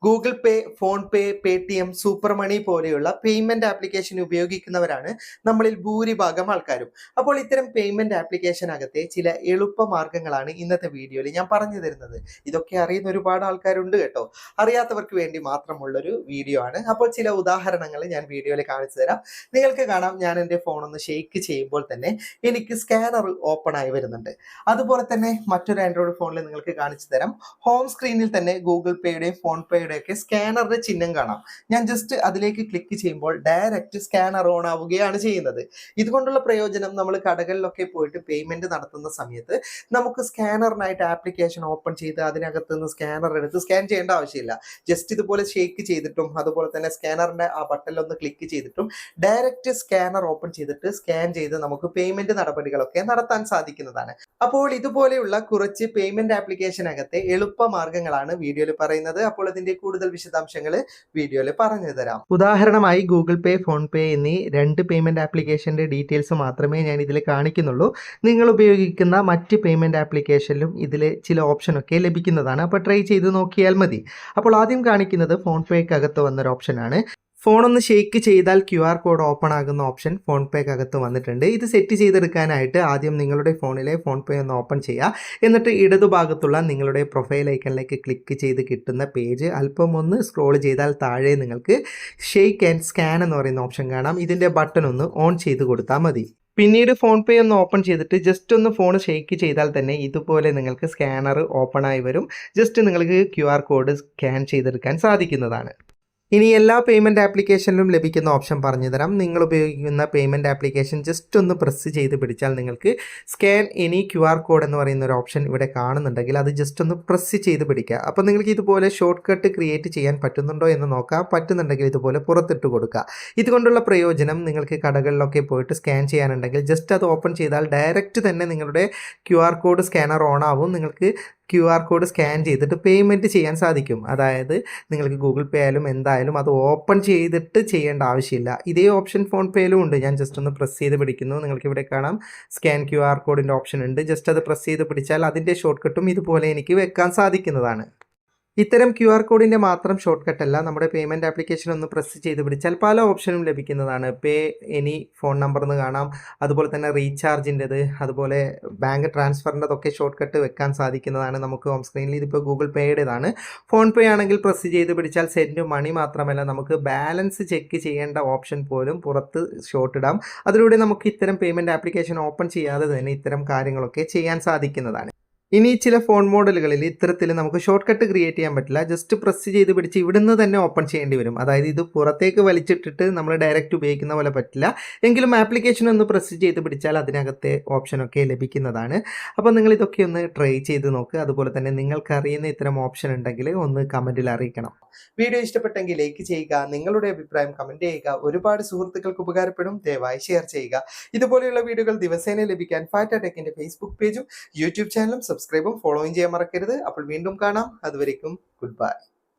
Google പേ, phone പേ, Paytm, super മണി പോലെയുള്ള payment application ഉപയോഗിക്കുന്നവരാണ് നമ്മളിൽ ഭൂരിഭാഗം ആൾക്കാരും. അപ്പോൾ ഇത്തരം പേയ്മെന്റ് ആപ്ലിക്കേഷനകത്തെ ചില എളുപ്പ മാർഗങ്ങളാണ് ഇന്നത്തെ വീഡിയോയിൽ ഞാൻ പറഞ്ഞു തരുന്നത്. ഇതൊക്കെ അറിയുന്ന ഒരുപാട് ആൾക്കാരുണ്ട് കേട്ടോ. അറിയാത്തവർക്ക് വേണ്ടി മാത്രമുള്ളൊരു വീഡിയോ ആണ്. അപ്പോൾ ചില ഉദാഹരണങ്ങൾ ഞാൻ വീഡിയോയിൽ കാണിച്ചു തരാം. നിങ്ങൾക്ക് കാണാം, ഞാൻ എൻ്റെ ഫോൺ ഒന്ന് ഷെയ്ക്ക് ചെയ്യുമ്പോൾ തന്നെ എനിക്ക് സ്കാനർ ഓപ്പൺ ആയി വരുന്നുണ്ട്. അതുപോലെ തന്നെ മറ്റൊരു ആൻഡ്രോയിഡ് ഫോണിൽ നിങ്ങൾക്ക് കാണിച്ചു തരാം. ഹോം സ്ക്രീനിൽ തന്നെ ഗൂഗിൾ പേയുടെയും ഫോൺ പേയുടെയും ഒക്കെ സ്കാനറിന്റെ ചിഹ്നം കാണാം. ഞാൻ ജസ്റ്റ് അതിലേക്ക് ക്ലിക്ക് ചെയ്യുമ്പോൾ ഡയറക്റ്റ് സ്കാനർ ഓൺ ആവുകയാണ് ചെയ്യുന്നത്. ഇതുകൊണ്ടുള്ള പ്രയോജനം, നമ്മൾ കടകളിലൊക്കെ പോയിട്ട് പേയ്മെന്റ് നടത്തുന്ന സമയത്ത് നമുക്ക് സ്കാനറിനായിട്ട് ആപ്ലിക്കേഷൻ ഓപ്പൺ ചെയ്ത് അതിനകത്ത് നിന്ന് സ്കാനർ എടുത്ത് സ്കാൻ ചെയ്യേണ്ട ആവശ്യമില്ല. ജസ്റ്റ് ഇതുപോലെ ഷേക്ക് ചെയ്തിട്ടും അതുപോലെ തന്നെ സ്കാനറിന്റെ ആ ബട്ടണിലൊന്ന് ക്ലിക്ക് ചെയ്തിട്ടും ഡയറക്റ്റ് സ്കാനർ ഓപ്പൺ ചെയ്തിട്ട് സ്കാൻ ചെയ്ത് നമുക്ക് പേയ്മെന്റ് നടപടികളൊക്കെ നടത്താൻ സാധിക്കുന്നതാണ്. അപ്പോൾ ഇതുപോലെയുള്ള കുറച്ച് പേയ്മെന്റ് ആപ്ലിക്കേഷനകത്തെ എളുപ്പ മാർഗങ്ങളാണ് വീഡിയോയിൽ പറയുന്നത്. അപ്പോൾ ഇതിന്റെ കൂടുതൽ വിശദാംശങ്ങൾ വീഡിയോയിൽ പറഞ്ഞു തരാം. ഉദാഹരണമായി ഗൂഗിൾ പേ, ഫോൺ പേ എന്നീ രണ്ട് പേയ്മെന്റ് ആപ്ലിക്കേഷന്റെ ഡീറ്റെയിൽസ് മാത്രമേ ഞാൻ ഇതിൽ കാണിക്കുന്നുള്ളൂ. നിങ്ങൾ ഉപയോഗിക്കുന്ന മറ്റ് പേയ്മെന്റ് ആപ്ലിക്കേഷനിലും ഇതിൽ ചില ഓപ്ഷൻ ഒക്കെ ലഭിക്കുന്നതാണ്. അപ്പോൾ ട്രൈ ചെയ്ത് നോക്കിയാൽ മതി. അപ്പോൾ ആദ്യം കാണിക്കുന്നത് ഫോൺ പേക്കകത്ത് വന്നൊരു ഓപ്ഷനാണ്. ഫോൺ ഒന്ന് ഷേക്ക് ചെയ്താൽ QR കോഡ് ഓപ്പൺ ആകുന്ന ഓപ്ഷൻ ഫോൺ പേക്കകത്ത് വന്നിട്ടുണ്ട്. ഇത് സെറ്റ് ചെയ്തെടുക്കാനായിട്ട് ആദ്യം നിങ്ങളുടെ ഫോണിലെ ഫോൺ പേ ഒന്ന് ഓപ്പൺ ചെയ്യുക. എന്നിട്ട് ഇടതുഭാഗത്തുള്ള നിങ്ങളുടെ പ്രൊഫൈൽ ഐക്കണിലേക്ക് ക്ലിക്ക് ചെയ്ത് കിട്ടുന്ന പേജ് അല്പം ഒന്ന് സ്ക്രോൾ ചെയ്താൽ താഴെ നിങ്ങൾക്ക് ഷേക്ക് ആൻഡ് സ്കാൻ എന്ന് പറയുന്ന ഓപ്ഷൻ കാണാം. ഇതിൻ്റെ ബട്ടൺ ഒന്ന് ഓൺ ചെയ്ത് കൊടുത്താൽ മതി. പിന്നീട് ഫോൺ പേ ഒന്ന് ഓപ്പൺ ചെയ്തിട്ട് ജസ്റ്റ് ഒന്ന് ഫോൺ ഷേക്ക് ചെയ്താൽ തന്നെ ഇതുപോലെ നിങ്ങൾക്ക് സ്കാനർ ഓപ്പൺ ആയി വരും. ജസ്റ്റ് നിങ്ങൾക്ക് QR കോഡ് സ്കാൻ ചെയ്തെടുക്കാൻ സാധിക്കുന്നതാണ്. ഇനി എല്ലാ പേയ്മെൻറ്റ് ആപ്ലിക്കേഷനിലും ലഭിക്കുന്ന ഓപ്ഷൻ പറഞ്ഞു തരാം. നിങ്ങൾ ഉപയോഗിക്കുന്ന പേയ്മെൻറ്റ് ആപ്ലിക്കേഷൻ ജസ്റ്റ് ഒന്ന് പ്രസ് ചെയ്ത് പിടിച്ചാൽ നിങ്ങൾക്ക് സ്കാൻ എനി QR കോഡ് എന്ന് പറയുന്ന ഒരു ഓപ്ഷൻ ഇവിടെ കാണുന്നുണ്ടെങ്കിൽ അത് ജസ്റ്റ് ഒന്ന് പ്രസ് ചെയ്ത് പിടിക്കുക. അപ്പോൾ നിങ്ങൾക്ക് ഇതുപോലെ ഷോർട്ട് കട്ട് ക്രിയേറ്റ് ചെയ്യാൻ പറ്റുന്നുണ്ടോ എന്ന് നോക്കാം. പറ്റുന്നുണ്ടെങ്കിൽ ഇതുപോലെ പുറത്തിട്ട് കൊടുക്കുക. ഇതുകൊണ്ടുള്ള പ്രയോജനം, നിങ്ങൾക്ക് കടകളിലൊക്കെ പോയിട്ട് സ്കാൻ ചെയ്യാനുണ്ടെങ്കിൽ ജസ്റ്റ് അത് ഓപ്പൺ ചെയ്താൽ ഡയറക്റ്റ് തന്നെ നിങ്ങളുടെ QR കോഡ് സ്കാനർ ഓൺ ആവും. നിങ്ങൾക്ക് QR കോഡ് സ്കാൻ ചെയ്തിട്ട് പേയ്മെൻറ്റ് ചെയ്യാൻ സാധിക്കും. അതായത് നിങ്ങൾക്ക് ഗൂഗിൾ പേ ആയാലും എന്തായാലും അത് ഓപ്പൺ ചെയ്തിട്ട് ചെയ്യേണ്ട ആവശ്യമില്ല. ഇതേ ഓപ്ഷൻ ഫോൺ പേയിലും ഉണ്ട്. ഞാൻ ജസ്റ്റ് ഒന്ന് പ്രസ് ചെയ്ത് പിടിക്കുന്നു. നിങ്ങൾക്ക് ഇവിടെ കാണാം സ്കാൻ QR കോഡിൻ്റെ ഓപ്ഷൻ ഉണ്ട്. ജസ്റ്റ് അത് പ്രസ് ചെയ്ത് പിടിച്ചാൽ അതിൻ്റെ ഷോർട്ട് കട്ടും ഇതുപോലെ എനിക്ക് വെക്കാൻ സാധിക്കുന്നതാണ്. ഇത്തരം QR കോഡിൻ്റെ മാത്രം ഷോർട്ട് കട്ടല്ല, നമ്മുടെ പേയ്മെൻറ്റ് ആപ്ലിക്കേഷൻ ഒന്ന് പ്രസ് ചെയ്ത് പിടിച്ചാൽ പല ഓപ്ഷനും ലഭിക്കുന്നതാണ്. പേ എനി ഫോൺ നമ്പർ എന്ന് കാണാം. അതുപോലെ തന്നെ റീചാർജിൻ്റെത്, അതുപോലെ ബാങ്ക് ട്രാൻസ്ഫറിൻ്റെതൊക്കെ ഷോർട്ട് കട്ട് വെക്കാൻ സാധിക്കുന്നതാണ്. നമുക്ക് ഹോം സ്ക്രീനിൽ ഇതിപ്പോൾ ഗൂഗിൾ പേയുടേതാണ്. ഫോൺ പേ ആണെങ്കിൽ പ്രസ് ചെയ്ത് പിടിച്ചാൽ സെൻഡ് മണി മാത്രമല്ല, നമുക്ക് ബാലൻസ് ചെക്ക് ചെയ്യേണ്ട ഓപ്ഷൻ പോലും പുറത്ത് ഷോട്ട് ഇടാം. അതിലൂടെ നമുക്ക് ഇത്തരം പേയ്മെൻറ്റ് ആപ്ലിക്കേഷൻ ഓപ്പൺ ചെയ്യാതെ തന്നെ ഇത്തരം കാര്യങ്ങളൊക്കെ ചെയ്യാൻ സാധിക്കുന്നതാണ്. ഇനി ചില ഫോൺ മോഡലുകളിൽ ഇത്തരത്തിൽ നമുക്ക് ഷോർട്ട് കട്ട് ക്രിയേറ്റ് ചെയ്യാൻ പറ്റില്ല. ജസ്റ്റ് പ്രസ് ചെയ്ത് പിടിച്ച് ഇവിടുന്ന് തന്നെ ഓപ്പൺ ചെയ്യേണ്ടി വരും. അതായത് ഇത് പുറത്തേക്ക് വലിച്ചിട്ടിട്ട് നമ്മൾ ഡയറക്റ്റ് ഉപയോഗിക്കുന്ന പോലെ പറ്റില്ല. എങ്കിലും ആപ്ലിക്കേഷൻ ഒന്ന് പ്രസ് ചെയ്ത് പിടിച്ചാൽ അതിനകത്തെ ഓപ്ഷനൊക്കെ ലഭിക്കുന്നതാണ്. അപ്പോൾ നിങ്ങൾ ഇതൊക്കെ ഒന്ന് ട്രൈ ചെയ്ത് നോക്കുക. അതുപോലെ തന്നെ നിങ്ങൾക്ക് അറിയുന്ന ഇത്തരം ഓപ്ഷൻ ഉണ്ടെങ്കിൽ ഒന്ന് കമൻറ്റിൽ അറിയിക്കണം. വീഡിയോ ഇഷ്ടപ്പെട്ടെങ്കിൽ ലൈക്ക് ചെയ്യുക, നിങ്ങളുടെ അഭിപ്രായം കമൻറ്റ് ചെയ്യുക. ഒരുപാട് സുഹൃത്തുക്കൾക്ക് ഉപകാരപ്പെടും. ദയവായി ഷെയർ ചെയ്യുക. ഇതുപോലെയുള്ള വീഡിയോകൾ ദിവസേന ലഭിക്കാൻ ഫാറ്റ ടെക്കിൻ്റെ ഫേസ്ബുക്ക് പേജും യൂട്യൂബ് ചാനലും സബ്സ്ക്രൈബും ഫോളോയും ചെയ്യാൻ മറക്കരുത്. അപ്പോൾ വീണ്ടും കാണാം. അതുവരേക്കും ഗുഡ് ബൈ.